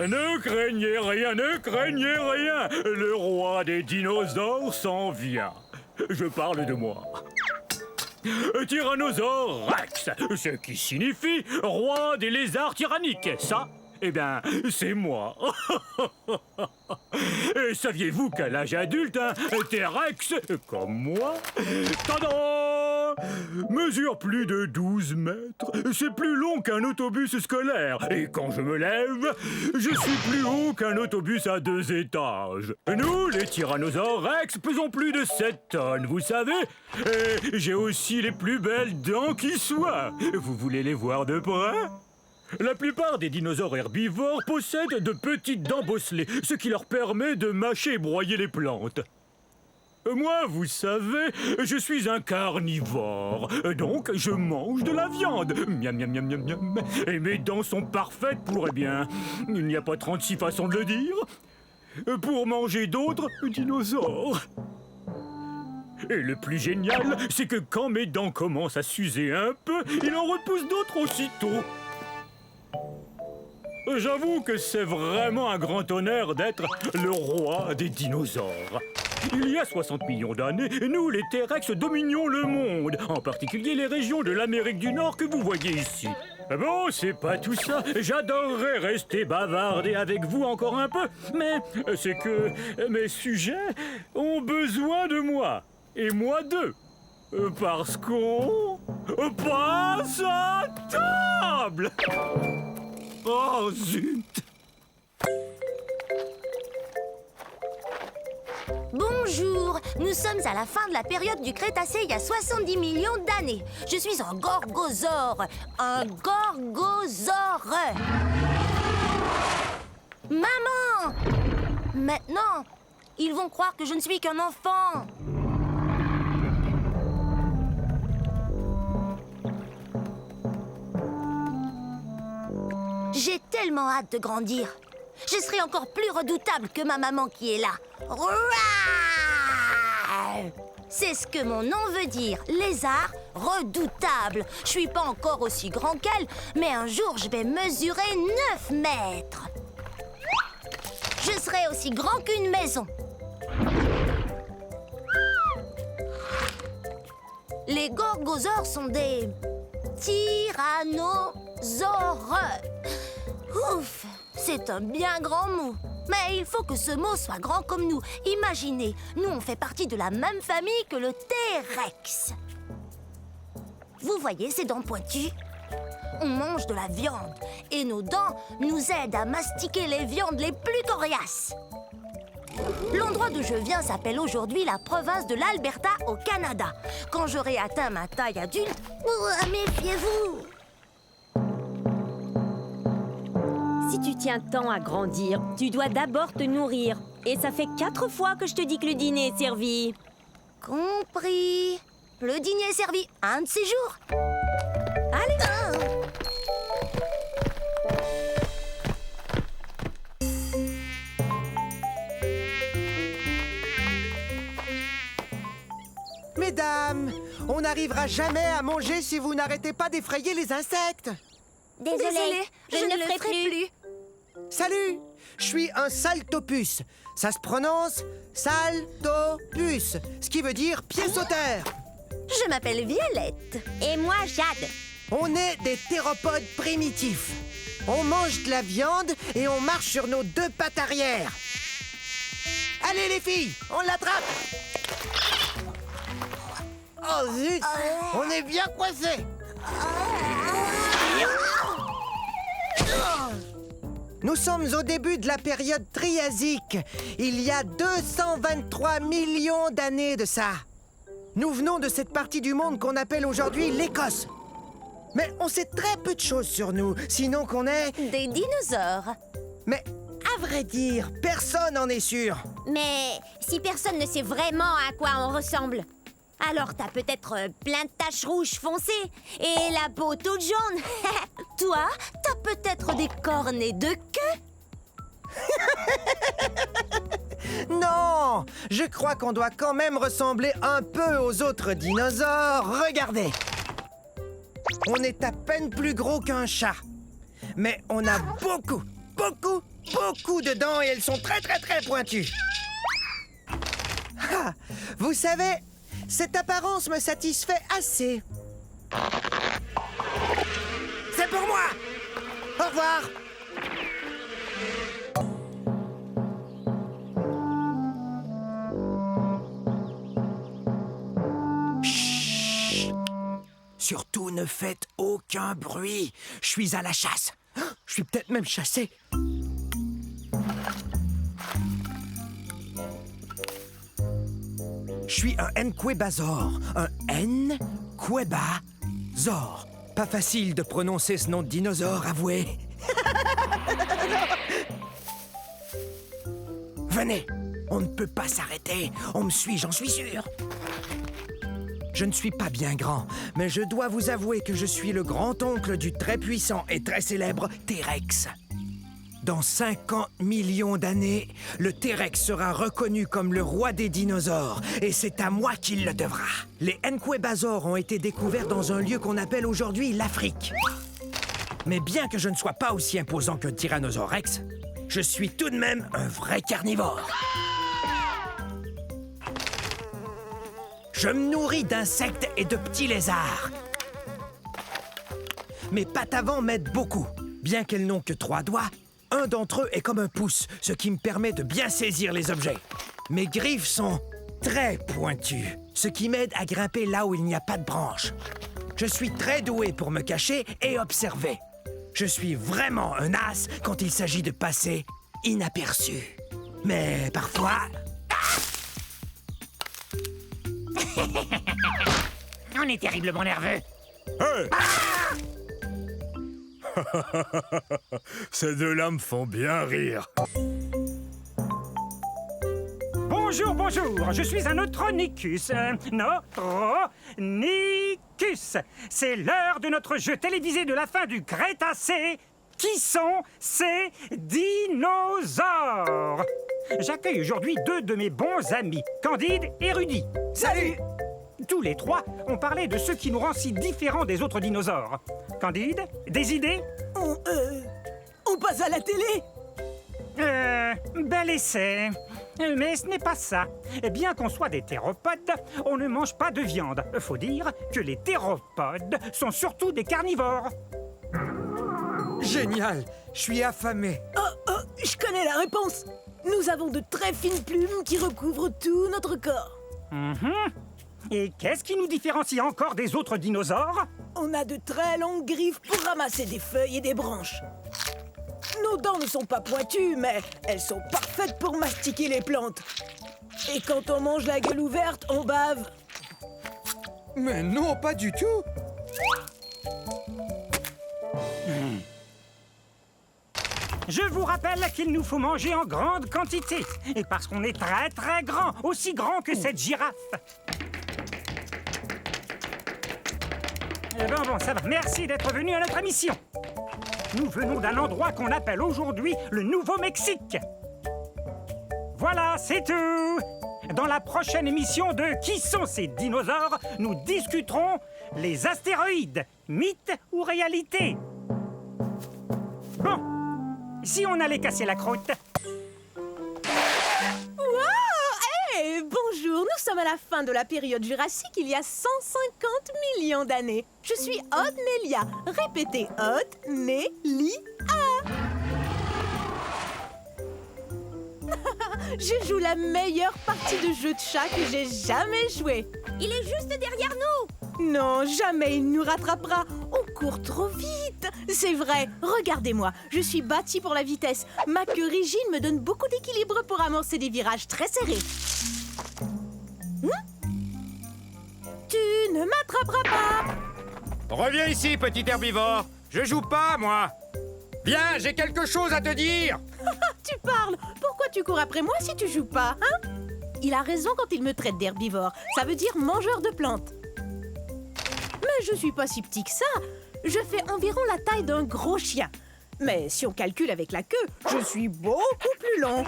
Ne craignez rien, ne craignez rien. Le roi des dinosaures s'en vient. Je parle de moi. Tyrannosaure Rex, ce qui signifie roi des lézards tyranniques. Ça, eh bien, c'est moi. Et saviez-vous qu'à l'âge adulte, un T-Rex, comme moi, tadam, mesure plus de 12 mètres. C'est plus long qu'un autobus scolaire. Et quand je me lève, je suis plus haut qu'un autobus à 2 étages. Nous, les tyrannosaures Rex, pesons plus de 7 tonnes, vous savez. Et j'ai aussi les plus belles dents qui soient. Vous voulez les voir de près ? La plupart des dinosaures herbivores possèdent de petites dents bosselées, ce qui leur permet de mâcher et broyer les plantes. Moi, vous savez, je suis un carnivore, donc je mange de la viande. Miam, miam, miam, miam, miam. Et mes dents sont parfaites pour, eh bien, il n'y a pas 36 façons de le dire, pour manger d'autres dinosaures. Et le plus génial, c'est que quand mes dents commencent à s'user un peu, il en repousse d'autres aussitôt. J'avoue que c'est vraiment un grand honneur d'être le roi des dinosaures. Il y a 60 millions d'années, nous, les T-Rex, dominions le monde, en particulier les régions de l'Amérique du Nord que vous voyez ici. Bon, c'est pas tout ça. J'adorerais rester bavarder avec vous encore un peu, mais c'est que mes sujets ont besoin de moi, et moi d'eux. Parce qu'on passe à table. Oh, zut! Bonjour, nous sommes à la fin de la période du Crétacé il y a 70 millions d'années. Je suis un gorgosaure. Un gorgosaure. Maman! Maintenant, ils vont croire que je ne suis qu'un enfant. J'ai tellement hâte de grandir. Je serai encore plus redoutable que ma maman qui est là. Rouah! C'est ce que mon nom veut dire, lézard redoutable. Je suis pas encore aussi grand qu'elle, mais un jour je vais mesurer 9 mètres. Je serai aussi grand qu'une maison. Les gorgosaures sont des tyrannosaures. Ouf, c'est un bien grand mot. Mais il faut que ce mot soit grand comme nous. Imaginez, nous on fait partie de la même famille que le T-Rex. Vous voyez ces dents pointues? On mange de la viande et nos dents nous aident à mastiquer les viandes les plus coriaces. L'endroit d'où je viens s'appelle aujourd'hui la province de l'Alberta au Canada. Quand j'aurai atteint ma taille adulte, méfiez-vous! Si tu tiens tant à grandir, tu dois d'abord te nourrir. Et ça fait 4 fois que je te dis que le dîner est servi. Compris. Le dîner est servi un de ces jours. Allez. Mesdames, on n'arrivera jamais à manger si vous n'arrêtez pas d'effrayer les insectes. Désolée, je ne le ferai plus. Salut, je suis un saltopus. Ça se prononce saltopus, ce qui veut dire pied sauteur. Je m'appelle Violette. Et moi, Jade. On est des théropodes primitifs. On mange de la viande et on marche sur nos 2 pattes arrière. Allez les filles, on l'attrape. Oh zut, on est bien coincés. Nous sommes au début de la période triasique, il y a 223 millions d'années de ça. Nous venons de cette partie du monde qu'on appelle aujourd'hui l'Écosse. Mais on sait très peu de choses sur nous, sinon qu'on est... Des dinosaures. Mais à vrai dire, personne n'en est sûr. Mais si personne ne sait vraiment à quoi on ressemble, alors t'as peut-être plein de taches rouges foncées et la peau toute jaune. Toi, t'as peut-être des cornets de queue. Non, je crois qu'on doit quand même ressembler un peu aux autres dinosaures. Regardez. On est à peine plus gros qu'un chat. Mais on a beaucoup beaucoup de dents et elles sont très pointues. Ah, vous savez, cette apparence me satisfait assez. C'est pour moi. Au revoir. Chut. Surtout ne faites aucun bruit. Je suis à la chasse. Je suis peut-être même chassé. Je suis un Nquebazor. Un Nquebazor. Pas facile de prononcer ce nom de dinosaure, avouez. Venez, on ne peut pas s'arrêter. On me suit, j'en suis sûr. Je ne suis pas bien grand, mais je dois vous avouer que je suis le grand-oncle du très puissant et très célèbre T-Rex. Dans 50 millions d'années, le T-Rex sera reconnu comme le roi des dinosaures, et c'est à moi qu'il le devra. Les Nquebazors ont été découverts dans un lieu qu'on appelle aujourd'hui l'Afrique. Mais bien que je ne sois pas aussi imposant qu'un Tyrannosaure Rex, je suis tout de même un vrai carnivore. Je me nourris d'insectes et de petits lézards. Mes pattes avant m'aident beaucoup. Bien qu'elles n'ont que 3 doigts, un d'entre eux est comme un pouce, ce qui me permet de bien saisir les objets. Mes griffes sont très pointues, ce qui m'aide à grimper là où il n'y a pas de branches. Je suis très doué pour me cacher et observer. Je suis vraiment un as quand il s'agit de passer inaperçu. Mais parfois... On est terriblement nerveux. Hey! Ces deux-là me font bien rire. Bonjour, bonjour, je suis un Neutronicus. Neutronicus. C'est l'heure de notre jeu télévisé de la fin du Crétacé. Qui sont ces dinosaures? J'accueille aujourd'hui 2 de mes bons amis, Candide et Rudy. Salut! Tous les 3 ont parlé de ce qui nous rend si différents des autres dinosaures. Candide, des idées? On passe à la télé? Bel essai. Mais ce n'est pas ça. Bien qu'on soit des théropodes, on ne mange pas de viande. Faut dire que les théropodes sont surtout des carnivores. Génial! Je suis affamé. Je connais la réponse. Nous avons de très fines plumes qui recouvrent tout notre corps. Et qu'est-ce qui nous différencie encore des autres dinosaures? On a de très longues griffes pour ramasser des feuilles et des branches. Nos dents ne sont pas pointues, mais elles sont parfaites pour mastiquer les plantes. Et quand on mange la gueule ouverte, on bave. Mais non, pas du tout! Je vous rappelle qu'il nous faut manger en grande quantité. Et parce qu'on est très très grand, aussi grand que cette girafe. Bon, ça va. Merci d'être venu à notre émission. Nous venons d'un endroit qu'on appelle aujourd'hui le Nouveau-Mexique. Voilà, c'est tout. Dans la prochaine émission de Qui sont ces dinosaures, nous discuterons les astéroïdes, mythe ou réalité. Bon, si on allait casser la croûte. Hey, bonjour, nous sommes à la fin de la période jurassique, il y a 150 millions d'années. Je suis Odnelia. Répétez, Odnelia. Je joue la meilleure partie de jeu de chat que j'ai jamais joué. Il est juste derrière nous. Non, jamais il nous rattrapera. On court trop vite. C'est vrai, regardez-moi. Je suis bâtie pour la vitesse. Ma queue rigide me donne beaucoup d'équilibre pour amorcer des virages très serrés. Tu ne m'attraperas pas. Reviens ici, petit herbivore. Je joue pas, moi. Viens, j'ai quelque chose à te dire. Tu parles. Pourquoi tu cours après moi si tu joues pas, hein? Il a raison quand il me traite d'herbivore. Ça veut dire mangeur de plantes. Mais je suis pas si petit que ça. Je fais environ la taille d'un gros chien. Mais si on calcule avec la queue, je suis beaucoup plus long.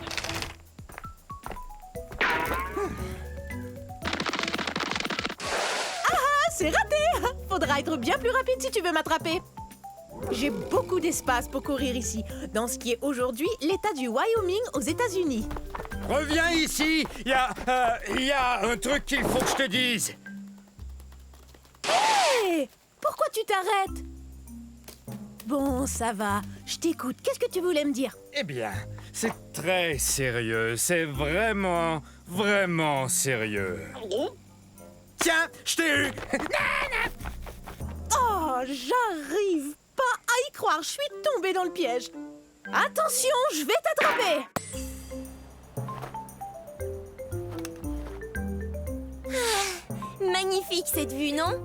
Ah, c'est raté! Faudra être bien plus rapide si tu veux m'attraper. J'ai beaucoup d'espace pour courir ici, dans ce qui est aujourd'hui l'État du Wyoming aux États-Unis. Reviens ici. Il y a un truc qu'il faut que je te dise. Hé! Pourquoi tu t'arrêtes? Bon, ça va. Je t'écoute. Qu'est-ce que tu voulais me dire? Eh bien, c'est très sérieux. C'est vraiment, vraiment sérieux. Tiens, je t'ai eu. Oh, j'arrive pas à y croire. Je suis tombée dans le piège. Attention, je vais t'attraper. Magnifique cette vue, non?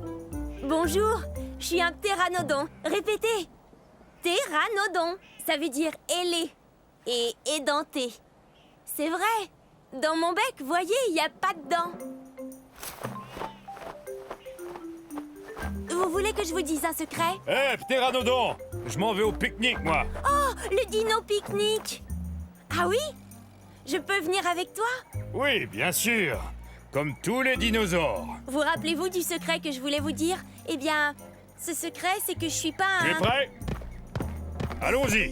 Bonjour, je suis un ptéranodon. Répétez. Ptéranodon, ça veut dire ailé et édenté. C'est vrai. Dans mon bec, voyez, il n'y a pas de dents. Vous voulez que je vous dise un secret? Hé, ptéranodon, je m'en vais au pique-nique, moi. Oh, le dino pique-nique. Ah oui? Je peux venir avec toi? Oui, bien sûr. Comme tous les dinosaures. Vous rappelez-vous du secret que je voulais vous dire? Eh bien, ce secret, c'est que je suis pas Tu es un... prêt? Allons-y.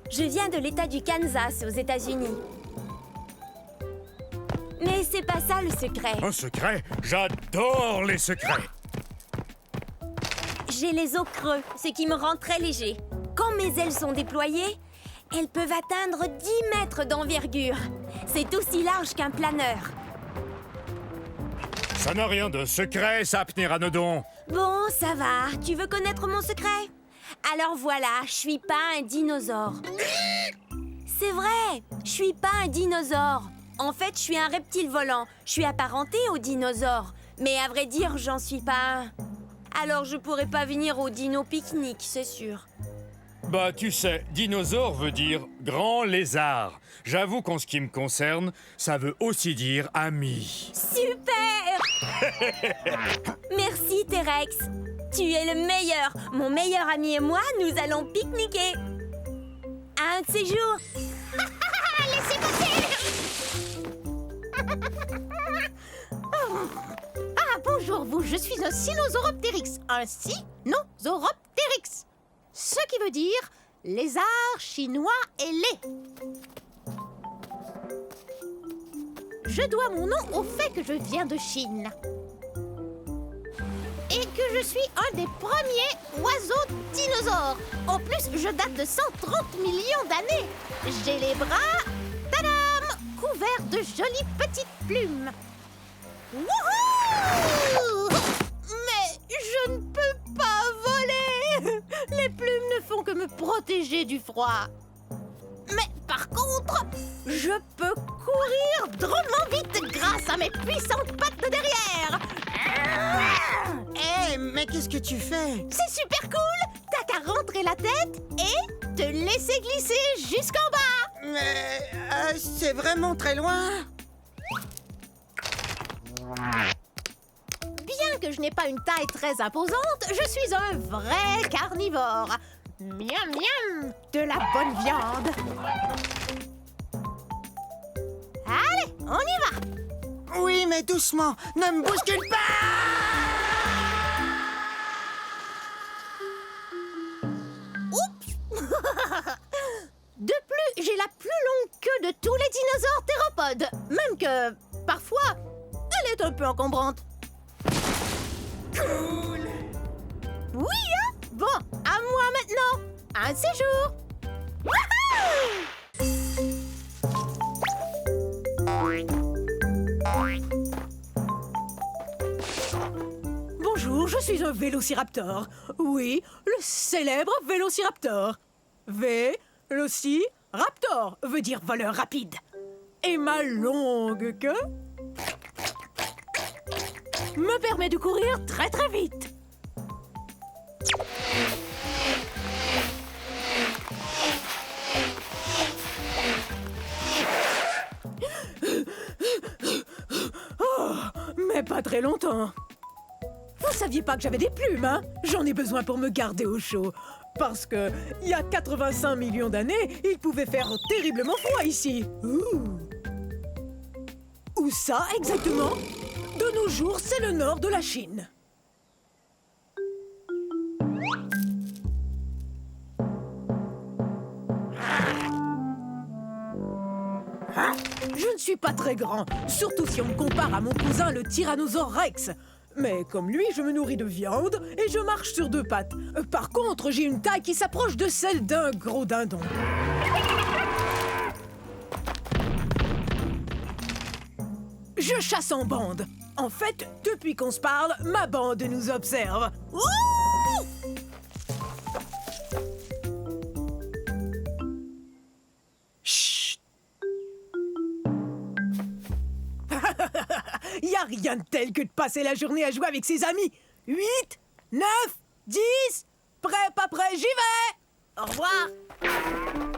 Je viens de l'État du Kansas, aux États-Unis. Mais c'est pas ça le secret. Un secret? J'adore les secrets. J'ai les os creux, ce qui me rend très léger. Quand mes ailes sont déployées, elles peuvent atteindre 10 mètres d'envergure. C'est aussi large qu'un planeur. Ça n'a rien de secret, ça, ptéranodon. Bon, ça va. Tu veux connaître mon secret? Alors voilà, je suis pas un dinosaure. C'est vrai, je suis pas un dinosaure. En fait, je suis un reptile volant. Je suis apparenté aux dinosaures. Mais à vrai dire, j'en suis pas un. Alors je pourrais pas venir au dino pique-nique, c'est sûr. Bah, tu sais, dinosaure veut dire grand lézard. J'avoue qu'en ce qui me concerne, ça veut aussi dire ami. Super! Merci, T-Rex. Tu es le meilleur. Mon meilleur ami et moi, nous allons pique-niquer. Un de ces jours. Laissez passer. Ah, bonjour vous, je suis un Sinosauropteryx. Un Sinosauropteryx. Ce qui veut dire lézard chinois ailé. Je dois mon nom au fait que je viens de Chine. Et que je suis un des premiers oiseaux dinosaures. En plus, je date de 130 millions d'années. J'ai les bras, tadam, couverts de jolies petites plumes. Wouhou! Mais je ne peux pas voler. Les plumes ne font que me protéger du froid. Mais par contre, je peux courir drôlement vite grâce à mes puissantes pattes de derrière. Hé, mais qu'est-ce que tu fais? C'est super cool. T'as qu'à rentrer la tête et te laisser glisser jusqu'en bas. Mais c'est vraiment très loin. Bien que je n'ai pas une taille très imposante, je suis un vrai carnivore. Miam miam, de la bonne viande. Allez, on y va. Oui, mais doucement. Ne me bouscule pas. Oups. De plus, j'ai la plus longue queue de tous les dinosaures théropodes. Même que, parfois, elle est un peu encombrante. Cool. Oui, hein? Bon, à moi maintenant. Un séjour. Bonjour, je suis un vélociraptor. Oui, le célèbre vélociraptor. Vélociraptor veut dire voleur rapide. Et ma longue queue me permet de courir très très vite. Oh, mais pas très longtemps. Vous saviez pas que j'avais des plumes, hein? J'en ai besoin pour me garder au chaud. Parce que, il y a 85 millions d'années, il pouvait faire terriblement froid ici. Où ça, exactement? De nos jours, c'est le nord de la Chine. ne suis pas très grand, surtout si on me compare à mon cousin le Tyrannosaure Rex. Mais comme lui, je me nourris de viande et je marche sur 2 pattes. Par contre, j'ai une taille qui s'approche de celle d'un gros dindon. Je chasse en bande. En fait, depuis qu'on se parle, ma bande nous observe. Ouh! Chut! Y a rien de tel que de passer la journée à jouer avec ses amis. 8, 9, 10, prêt, pas prêt, j'y vais! Au revoir!